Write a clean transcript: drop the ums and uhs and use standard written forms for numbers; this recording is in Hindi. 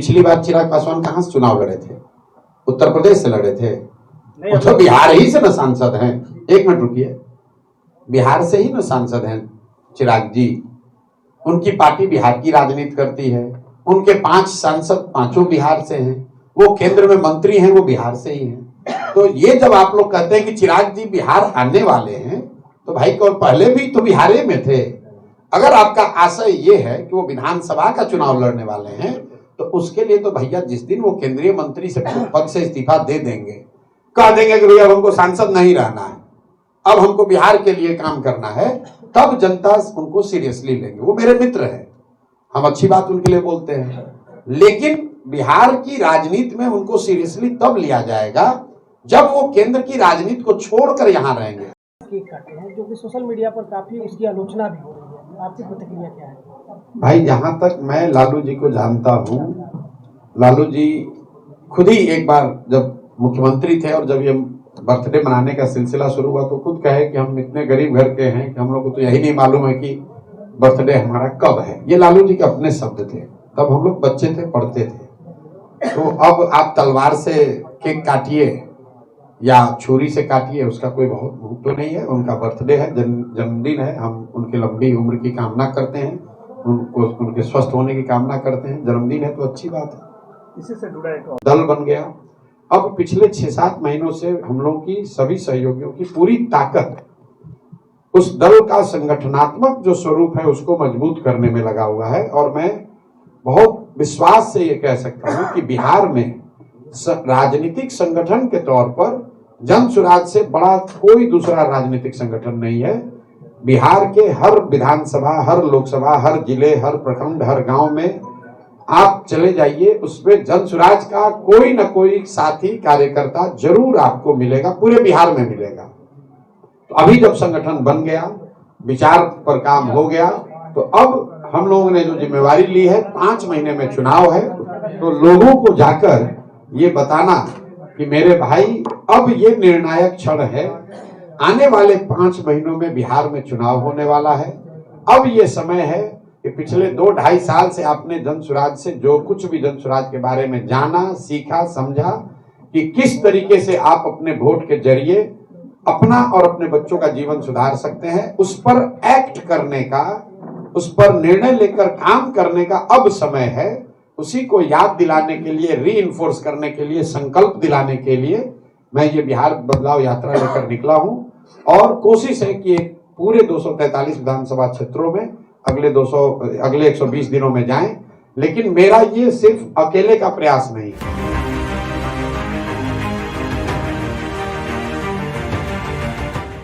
पिछली बार चिराग पासवान कहां से चुनाव लड़े थे? उत्तर प्रदेश से लड़े थे। वो तो बिहार ही से न सांसद हैं। एक मिनट रुकिए, बिहार से ही न सांसद हैं चिराग जी। उनकी पार्टी बिहार की राजनीति करती है। उनके 5 सांसद पांचों बिहार से हैं। वो केंद्र में मंत्री हैं, वो बिहार से ही हैं। तो ये जब आप लोग कहते हैं कि चिराग जी बिहार आने वाले हैं, तो भाई को पहले भी तो बिहार में थे। अगर आपका आशय ये है कि वो विधानसभा का चुनाव लड़ने वाले हैं, तो उसके लिए तो भैया जिस दिन वो केंद्रीय मंत्री से पद से इस्तीफा दे देंगे, कह देंगे कि भैया हमको सांसद नहीं रहना है, अब हमको बिहार के लिए काम करना है, तब जनता उनको सीरियसली लेंगे। वो मेरे मित्र हैं, हम अच्छी बात उनके लिए बोलते हैं, लेकिन बिहार की राजनीति में उनको सीरियसली तब लिया जाएगा जब वो केंद्र की राजनीति को छोड़कर यहाँ रहेंगे। जो कि सोशल मीडिया पर काफी उसकी आलोचना भी हो रही है, आपकी प्रतिक्रिया क्या है? भाई जहां तक मैं लालू जी को जानता हूं, लालू जी खुद ही एक बार जब मुख्यमंत्री थे और जब ये बर्थडे मनाने का सिलसिला शुरू हुआ तो खुद कहे कि हम इतने गरीब घर के हैं कि हम लोग को तो यही नहीं मालूम है कि बर्थडे हमारा कब है। ये लालू जी के अपने शब्द थे। तब हम लोग बच्चे थे, पढ़ते थे। तो अब आप तलवार से केक काटिए या छुरी से काटिए, उसका कोई बहुत महत्व तो नहीं है। उनका बर्थडे है, जन्मदिन है, हम उनकी लंबी उम्र की कामना करते हैं, उनको उनके स्वस्थ होने की कामना करते हैं। जन्मदिन है तो अच्छी बात है। इसी से जुड़ा एक दल बन गया। अब पिछले 6-7 महीनों से हम लोग की सभी सहयोगियों की पूरी ताकत उस दल का संगठनात्मक जो स्वरूप है उसको मजबूत करने में लगा हुआ है। और मैं बहुत विश्वास से ये कह सकता हूं कि बिहार में राजनीतिक संगठन के तौर पर जन सुराज से बड़ा कोई दूसरा राजनीतिक संगठन नहीं है। बिहार के हर विधानसभा, हर लोकसभा, हर जिले, हर प्रखंड, हर गांव में आप चले जाइए, उसमें जन सुराज का कोई न कोई साथी कार्यकर्ता जरूर आपको मिलेगा, पूरे बिहार में मिलेगा। तो अभी जब संगठन बन गया, विचार पर काम हो गया, तो अब हम लोगों ने जो जिम्मेवारी ली है, 5 महीने में चुनाव है, तो लोगों को जाकर ये बताना कि मेरे भाई अब ये निर्णायक क्षण है। आने वाले 5 महीनों में बिहार में चुनाव होने वाला है। अब ये समय है कि पिछले 2-2.5 साल से आपने जन सुराज से जो कुछ भी जन सुराज के बारे में जाना, सीखा, समझा कि किस तरीके से आप अपने वोट के जरिए अपना और अपने बच्चों का जीवन सुधार सकते हैं, उस पर एक्ट करने का, उस पर निर्णय लेकर काम करने का अब समय है। उसी को याद दिलाने के लिए, रीइंफोर्स करने के लिए, संकल्प दिलाने के लिए मैं ये बिहार बदलाव यात्रा लेकर निकला हूं। और कोशिश है कि पूरे 243 विधानसभा क्षेत्रों में अगले 120 दिनों में जाएं। लेकिन मेरा ये सिर्फ अकेले का प्रयास नहीं है।